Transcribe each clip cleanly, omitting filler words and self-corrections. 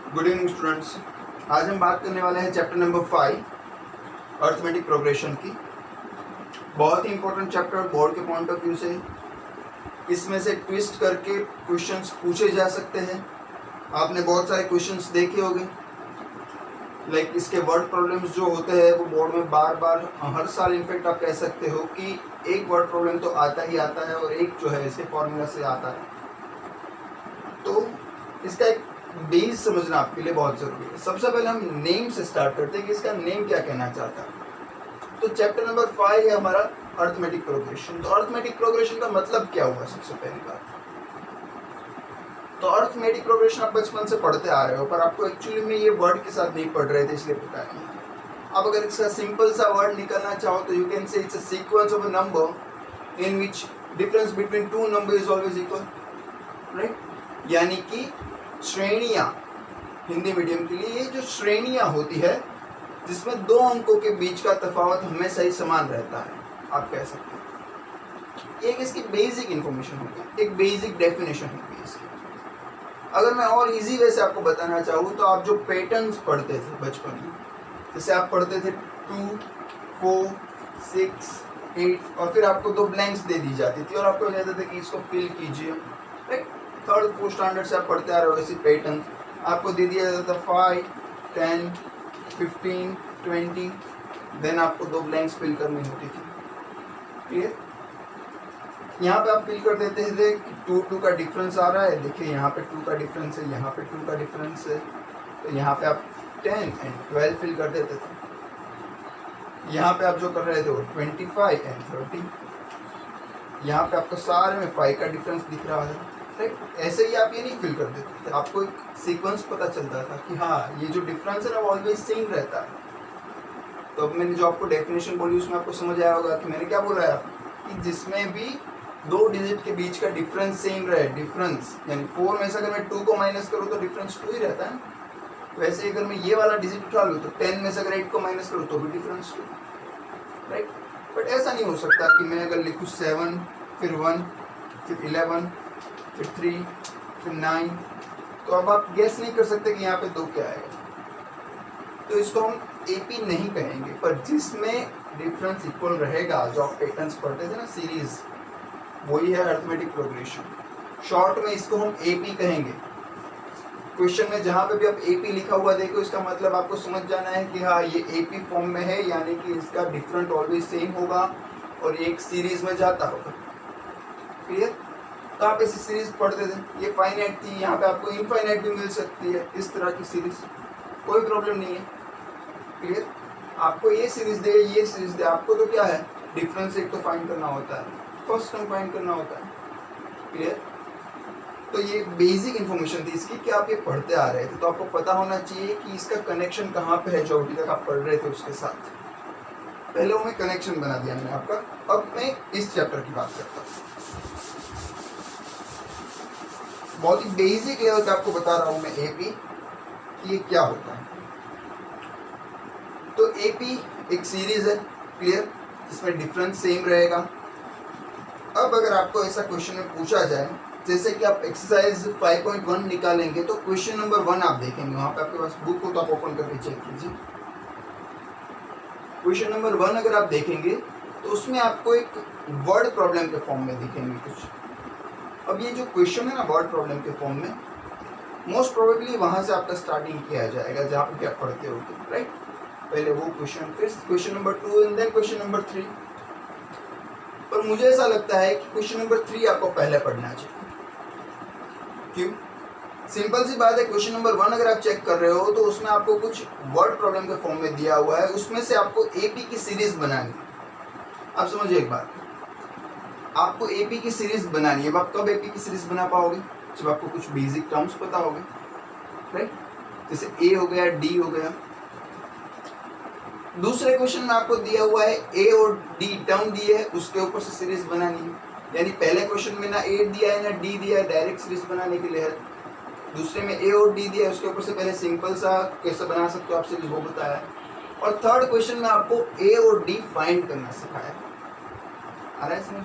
Good evening students. आज हम बात करने वाले हैं चैप्टर नंबर 5 अर्थमेटिक प्रोग्रेशन की। बहुत ही इंपॉर्टेंट चैप्टर बोर्ड के पॉइंट ऑफ व्यू से। इसमें से ट्विस्ट करके क्वेश्चंस पूछे जा सकते हैं। आपने बहुत सारे क्वेश्चंस देखे होंगे, लाइक इसके वर्ड प्रॉब्लम्स जो होते हैं वो बोर्ड में बार बार हर साल इनफेक्ट आप कह सकते हो कि एक वर्ड प्रॉब्लम तो आता ही आता है और एक जो है इसके फॉर्मूला से आता है। तो इसका एक बेस समझना आपके लिए बहुत ज़रूरी है। सबसे पहले हम नेम से स्टार्ट करते हैं कि इसका नेम क्या कहना चाहता है। तो चैप्टर नंबर 5 है हमारा अर्थमेटिक प्रोग्रेशन। तो अर्थमेटिक प्रोग्रेशन का मतलब क्या हुआ? सबसे पहली बात तो अर्थमेटिक प्रोग्रेशन आप बचपन से पढ़ते आ रहे हो, पर आपको एक्चुअली में ये वर्ड के साथ नहीं पढ़ रहे थे, इसलिए पता नहीं। अब अगर इसका सिंपल सा वर्ड निकालना चाहो तो you can say it's a sequence of a number in which difference between two number is always equal, right. यानी कि श्रेणियाँ, हिंदी मीडियम के लिए ये जो श्रेणियाँ होती है जिसमें दो अंकों के बीच का तफावत हमेशा ही समान रहता है, आप कह सकते हैं। एक इसकी बेसिक इन्फॉर्मेशन होगी, एक बेसिक डेफिनेशन होगी इसकी। अगर मैं और इजी वे से आपको बताना चाहूँ तो आप जो पैटर्न्स पढ़ते थे बचपन में, जैसे आप पढ़ते थे 2, 4, 6, 8 और फिर आपको 2 ब्लैंक्स दे दी जाती थी और आपको कहते थे कि इसको फिल कीजिए, राइट। 3rd 4th स्टैंडर्ड से आप पढ़ते आ रहे हो ऐसी पैटर्न आपको दे दिया जाता था 5, 10, 15, 20, देन आपको 2 ब्लैंक्स फिल करनी होती थी। क्लियर? यहाँ पे आप फिल कर देते थे कि 2 का डिफरेंस आ रहा है, देखिए यहाँ पे 2 का डिफरेंस है, यहाँ पे 2 का डिफरेंस है, तो यहाँ पे आप 10 एंड 12 फिल कर देते थे। यहाँ पे आप जो कर रहे थे वो 25 एंड 30, यहाँ पे आपको सारे में 5 का डिफरेंस दिख रहा है, राइट। ऐसे ही आप ये नहीं फिल कर देते थे, आपको एक सीक्वेंस पता चलता था कि हाँ ये जो डिफरेंस है ना वो ऑलवेज सेम रहता है। तो अब मैंने जो आपको डेफिनेशन बोली उसमें आपको समझ आया होगा कि मैंने क्या बोला है कि जिसमें भी 2 डिजिट के बीच का डिफरेंस सेम रहे, डिफरेंस यानी 4 में से अगर मैं 2 को माइनस करूँ तो डिफरेंस 2 ही रहता है। वैसे ही अगर मैं ये वाला डिजिट उठा लूँ तो 10 में से अगर 8 को माइनस करूँ तो भी डिफरेंस 2, राइट। बट ऐसा नहीं हो सकता कि मैं अगर लिखूँ 7 फिर 1 फिर 11 फिर 3 फिर 9, तो अब आप गेस नहीं कर सकते कि यहाँ पे 2 क्या आएगा। तो इसको हम एपी नहीं कहेंगे, पर जिसमें डिफरेंस इक्वल रहेगा, जो आप पैटर्न्स पढ़ते थे ना सीरीज, वही है अर्थमेटिक प्रोग्रेशन। शॉर्ट में इसको हम एपी कहेंगे। क्वेश्चन में जहाँ पे भी आप एपी लिखा हुआ देखो, इसका मतलब आपको समझ जाना है कि हाँ ये एपी फॉर्म में है, यानी कि इसका डिफरेंट ऑलवेज सेम होगा और ये एक सीरीज में जाता होगा। क्लियर? तो आप ऐसी सीरीज पढ़ते थे, ये फाइनाइट थी, यहाँ पे आपको इनफाइनाइट भी मिल सकती है, इस तरह की सीरीज, कोई प्रॉब्लम नहीं है। क्लियर? आपको ये सीरीज दे, ये सीरीज दे, आपको तो क्या है, डिफरेंस एक तो फाइंड करना होता है, फर्स्ट टर्म फाइंड करना होता है। क्लियर? तो ये बेसिक इन्फॉर्मेशन थी इसकी कि आप ये पढ़ते आ रहे थे, तो आपको पता होना चाहिए कि इसका कनेक्शन कहाँ पे है जो अभी तक आप पढ़ रहे थे उसके साथ। पहले वो मैं कनेक्शन बना दिया मैंने आपका। अब मैं इस चैप्टर की बात करता हूँ। बहुत ही बेसिक लेवल पे आपको बता रहा हूँ मैं एपी कि ये क्या होता है। तो एपी एक सीरीज है, क्लियर, इसमें डिफरेंस सेम रहेगा। अब अगर आपको ऐसा क्वेश्चन में पूछा जाए, जैसे कि आप एक्सरसाइज 5.1 निकालेंगे तो क्वेश्चन नंबर 1 आप देखेंगे, वहाँ पे आपके पास बुक हो तो आप ओपन करके चेक कीजिए। क्वेश्चन नंबर 1 अगर आप देखेंगे तो उसमें आपको एक वर्ड प्रॉब्लम के फॉर्म में दिखेंगे कुछ। अब ये जो क्वेश्चन है ना वर्ड प्रॉब्लम के फॉर्म में, मोस्ट प्रोबेबली वहाँ से आपका स्टार्टिंग किया जाएगा जहाँ पे क्या पढ़ते हो, राइट। पहले वो क्वेश्चन, फिर question number 2 and then question number 3। पर मुझे ऐसा लगता है कि क्वेश्चन नंबर 3 आपको पहले पढ़ना चाहिए। क्यों? सिंपल सी बात है, क्वेश्चन नंबर 1 अगर आप चेक कर रहे हो तो उसमें आपको कुछ वर्ड प्रॉब्लम के फॉर्म में दिया हुआ है, उसमें से आपको एपी की सीरीज बनानी है। आप समझिए एक बात, आपको एपी की सीरीज बनानी है। आप कब एपी की सीरीज बना पाओगे? जब आपको कुछ बेसिक टर्म्स पता होंगे, राइट। जैसे ए हो गया, डी हो गया। दूसरे क्वेश्चन में आपको दिया हुआ है ए और डी टर्म दिए है, उसके ऊपर से सीरीज बनानी है। यानी पहले क्वेश्चन में ना ए दिया है ना डी दिया है, डायरेक्ट सीरीज बनाने के लिए है। दूसरे में ए और डी दिया है, उसके ऊपर से पहले सिंपल सा कैसे बना सकते हो आप सीरीज वो बताया। और 3rd क्वेश्चन में आपको ए और डी फाइंड करना सिखाया। आ रहा है समझ?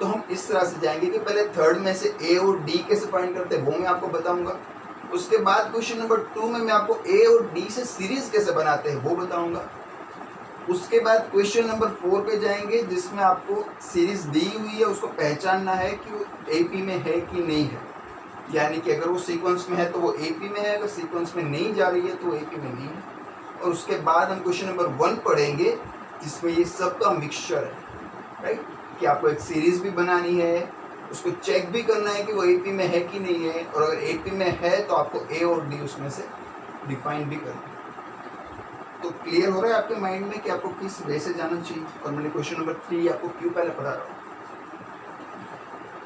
तो हम इस तरह से जाएंगे कि पहले 3rd में से ए और डी कैसे फाइंड करते हैं वो मैं आपको बताऊंगा। उसके बाद क्वेश्चन नंबर 2 में मैं आपको ए और डी से सीरीज कैसे बनाते हैं वो बताऊंगा। उसके बाद क्वेश्चन नंबर 4 पे जाएंगे जिसमें आपको सीरीज दी हुई है, उसको पहचानना है कि वो एपी में है कि नहीं है, यानी कि अगर वो सीक्वेंस में है तो वो एपी में है, अगर सीक्वेंस में नहीं जा रही है तो वो एपी में नहीं है। और उसके बाद हम क्वेश्चन नंबर 1 पढ़ेंगे जिसमें ये सब का मिक्सचर है, राइट, कि आपको एक सीरीज भी बनानी है, उसको चेक भी करना है कि वो एपी में है कि नहीं है, और अगर एपी में है तो आपको ए और डी उसमें से डिफाइन भी करना है। तो क्लियर हो रहा है आपके माइंड में कि आपको किस वे से जाना चाहिए। और मैंने क्वेश्चन नंबर 3 आपको क्यों पहले पढ़ा रहा हूँ।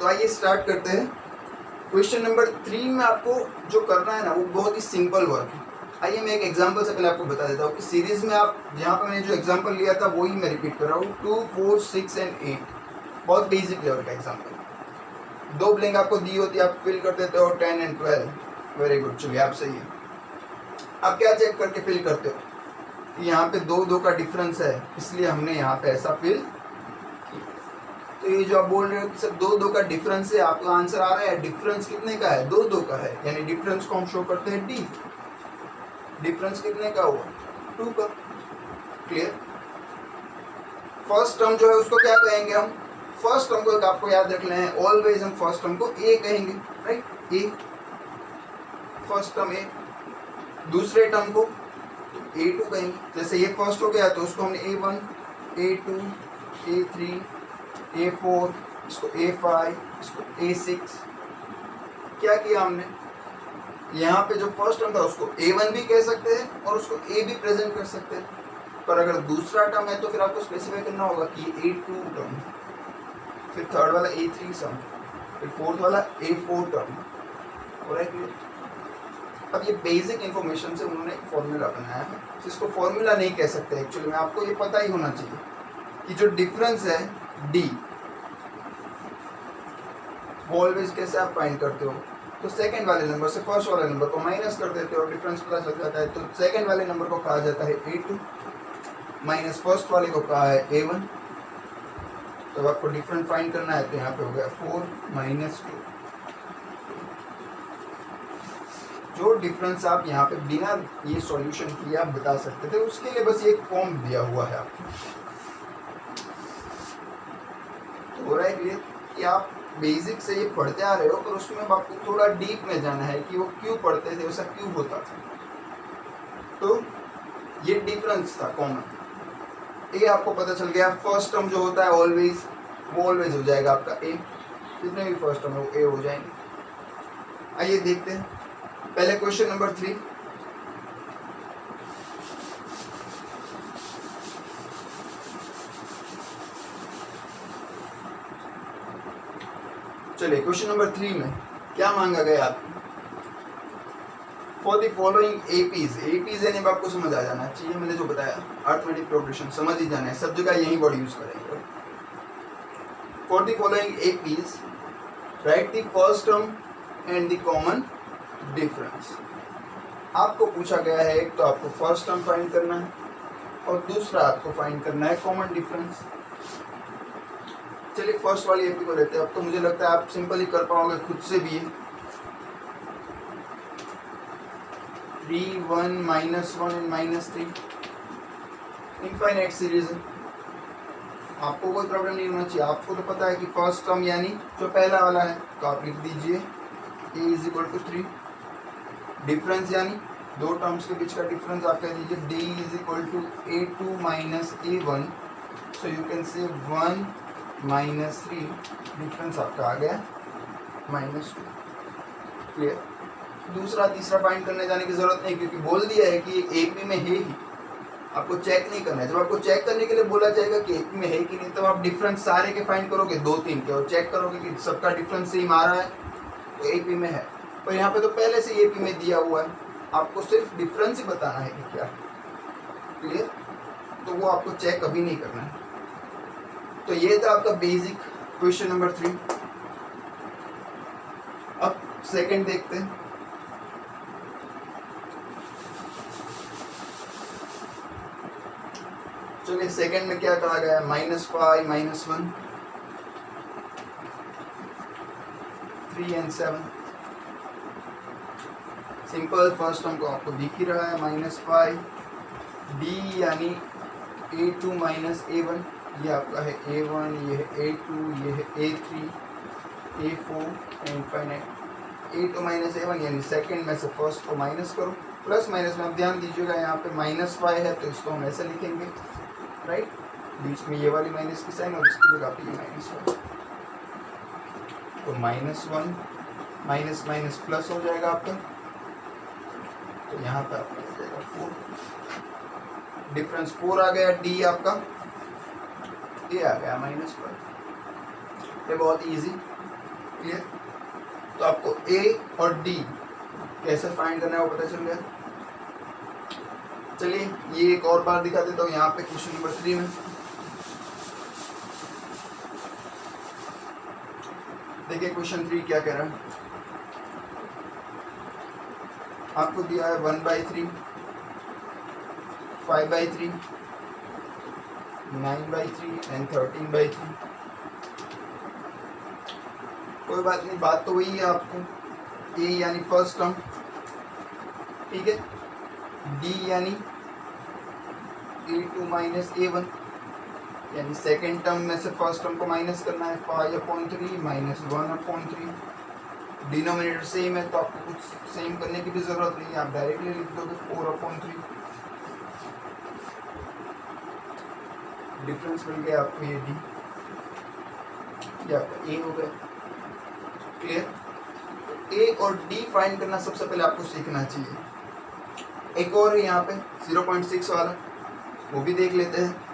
तो आइए स्टार्ट करते हैं। क्वेश्चन नंबर 3 में आपको जो करना है ना वो बहुत ही सिंपल वर्क है। आइए मैं एक एग्जांपल से पहले आपको बता देता हूँ कि सीरीज में आप यहाँ पर मैंने जो एग्जांपल लिया था वही मैं रिपीट कर रहा हूँ। 2, 4, 6 एंड 8 बहुत बेसिक लेवल का एग्जांपल। 2 ब्लैंक आपको दी होती है, आप फिल कर देते हो 10 एंड 12। वेरी गुड, चलिए आप सही है। आप क्या चेक करके फिल करते हो कि यहाँ पे 2 का डिफरेंस है, इसलिए हमने यहाँ पे ऐसा फिल किया। तो ये जो आप बोल रहे हो कि सर 2 का डिफरेंस है, आपका आंसर आ रहा है डिफरेंस कितने का है, 2 का है, यानी डिफरेंस को हम शो करते हैं डी। डिफरेंस कितने का हुआ, 2 का। क्लियर। फर्स्ट टर्म जो है उसको क्या कहेंगे हम, फर्स्ट टर्म को आपको याद रखना है, ऑलवेज हम फर्स्ट टर्म को ए कहेंगे, राइट, ए फर्स्ट टर्म ए। दूसरे टर्म को A2 कहेंगे। जैसे ये फर्स्ट हो गया तो उसको हमने A1, A2, A3, A4, इसको A5, इसको A6 क्या किया हमने, यहाँ पे जो फर्स्ट टर्म था उसको A1 भी कह सकते हैं और उसको A भी प्रेजेंट कर सकते हैं। पर अगर दूसरा टर्म है तो फिर आपको स्पेसिफाई करना होगा कि ये A2 टर्म, फिर थर्ड वाला A3 टर्म, फिर फोर्थ वाला A4 टर्म। ऑलराइट। अब ये बेसिक इन्फॉर्मेशन से उन्होंने एक फॉर्मूला बनाया है, जिसको फॉर्मूला नहीं कह सकते एक्चुअली में, आपको ये पता ही होना चाहिए कि जो डिफरेंस है डी वो ऑलवेज कैसे आप फाइंड करते हो, तो सेकंड वाले नंबर से फर्स्ट वाले नंबर को माइनस कर देते हो, डिफरेंस पता चल जाता है। तो सेकंड वाले नंबर को कहा जाता है A2, माइनस फर्स्ट वाले को कहा है A1। तो आपको डिफरेंस फाइंड करना है तो यहाँ पे हो गया 4 - 2। जो डिफरेंस आप यहाँ पे बिना ये सॉल्यूशन किए आप बता सकते थे, उसके लिए बस एक फॉर्म दिया हुआ है आपको। तो हो रहा है क्लियर कि आप बेसिक से ये पढ़ते आ रहे हो, पर उसमें आपको थोड़ा डीप में जाना है कि वो क्यों पढ़ते थे, वैसा क्यों होता था। तो ये डिफरेंस था कॉमन। ये आपको पता चल गया। फर्स्ट टर्म जो होता है ऑलवेज, वो ऑलवेज हो जाएगा आपका ए, जितने भी फर्स्ट टर्म है वो ए हो जाएंगे। आइए देखते हैं पहले क्वेश्चन नंबर 3। चलिए क्वेश्चन नंबर 3 में क्या मांगा गया आपको, for the following APs. APs यानी आपको समझ आ जाना चाहिए, मैंने जो बताया अरिथमेटिक प्रोग्रेशन समझ ही जाना है, सब जगह यही वर्ड यूज करेंगे। For the following APs right the first term and the common difference. आपको पूछा गया है, एक तो आपको फर्स्ट टर्म फाइंड करना है और दूसरा आपको फाइंड करना है कॉमन डिफरेंस। चलिए फर्स्ट वाली एपी को लेते हैं। अब तो मुझे लगता है आप सिंपल ही कर पाओगे खुद से भी। 3, 1, -1 एंड -3 इनफाइनाइट सीरीज है, आपको कोई प्रॉब्लम नहीं होना चाहिए। आपको तो पता है कि फर्स्ट टर्म यानी जो पहला वाला है तो आप लिख दीजिए a = 3। डिफरेंस यानी 2 टर्म्स के बीच का डिफरेंस आप कह दीजिए d = A2 - A1। So you can say 1 - 3, difference आपका आ गया -2। क्लियर। दूसरा तीसरा फाइंड करने जाने की जरूरत नहीं, क्योंकि बोल दिया है कि एपी में है ही, आपको चेक नहीं करना है। जब आपको चेक करने के लिए बोला जाएगा कि एपी में है कि नहीं, तब आप डिफरेंस सारे के फाइंड करोगे 2-3 के और चेक करोगे कि सबका डिफरेंस सेम आ रहा है तो एपी में है। पर यहाँ पे तो पहले से एपी में दिया हुआ है, आपको सिर्फ डिफरेंस ही बताना है कि क्या है। क्लियर। तो वो आपको चेक कभी नहीं करना है। तो ये था आपका बेसिक क्वेश्चन नंबर 3। अब सेकंड देखते हैं। चलिए सेकंड में क्या कहा गया है, -5 - 1, 3 and 7। सिंपल फर्स्ट टर्म को आपको दिख ही रहा है -5 d यानी a2 माइनस a1, ये आपका है a1, ये है a2, ये है a3, a4 and final a2 minus a1 यानी सेकंड में से फर्स्ट को माइनस करो। प्लस माइनस में आप ध्यान दीजिएगा यहाँ पे -5 है तो इसको हम ऐसे लिखेंगे, राइट, बीच में ये वाली माइनस की साइन और इसकी जगह पे ये -5, तो -1 माइनस माइनस प्लस हो जाएगा आपका, तो यहाँ पे आपका हो जाएगा 4, डिफरेंस 4 आ गया, डी आपका ये आ गया -1। ये बहुत इजी, क्लियर। तो आपको ए और डी कैसे फाइंड करना है वो पता चल गया। चलिए ये एक और बार दिखा देता हूँ यहाँ पे क्वेश्चन नंबर 3 में। देखिए क्वेश्चन 3 क्या कह रहा है, आपको दिया है 1/3, 5/3, 9/3 एंड 13/3। कोई बात नहीं, बात तो वही है आपको, ए यानी फर्स्ट टर्म, ठीक है, डी यानी a2 माइनस a1 यानी सेकेंड टर्म में से फर्स्ट टर्म को माइनस करना है, 5/3 माइनस 1/3। डिनोमिनेटर सेम है तो आपको कुछ सेम करने की भी जरूरत नहीं है, आप डायरेक्टली लिख दोगे 4/3। डिफरेंस मिल गया आपको, ये डी, ये आपका ए हो गया, क्लियर। ए और डी फाइंड करना सबसे पहले आपको सीखना चाहिए। एक और है यहाँ पे 0.6 वाला, वो भी देख लेते हैं।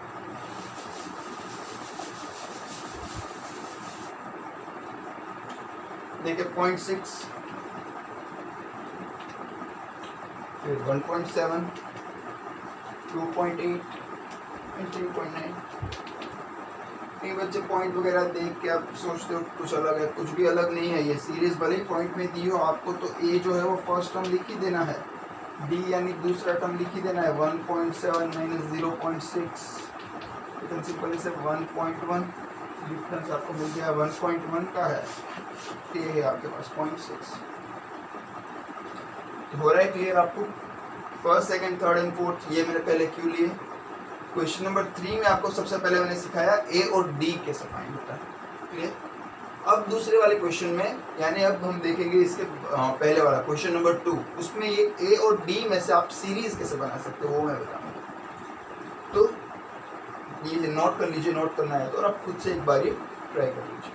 देखिए 0.6, फिर 1.7, 2.8 एंड 3.9। कई बच्चे पॉइंट वगैरह देख के आप सोचते हो कुछ अलग है, कुछ भी अलग नहीं है। ये सीरीज भले ही पॉइंट में दी हो आपको, तो ए जो है वो फर्स्ट टर्म लिख ही देना है, डी यानी दूसरा टर्म लिख ही देना है, 1.7 माइनस 0.6, इतना सिंपल से 1.1, डिफरेंस आपको मिल गया 1.1 का है, ये है आपके पास 0.6। तो हो रहा है क्लियर आपको। First, second, third and fourth ये मैंने पहले क्यों लिए। क्वेश्चन नंबर 3 में आपको सबसे पहले मैंने सिखाया ए और डी कैसे फाइंड होता है, क्लियर। अब दूसरे वाले क्वेश्चन में, यानी अब हम देखेंगे इसके पहले वाला क्वेश्चन नंबर 2, उसमें ये ए और डी में से आप सीरीज कैसे बना सकते हो वो मैं बताऊंगा। तो ये नोट कर लीजिए, नोट करना है तो, और आप खुद से एक बार ये ट्राई कर लीजिए।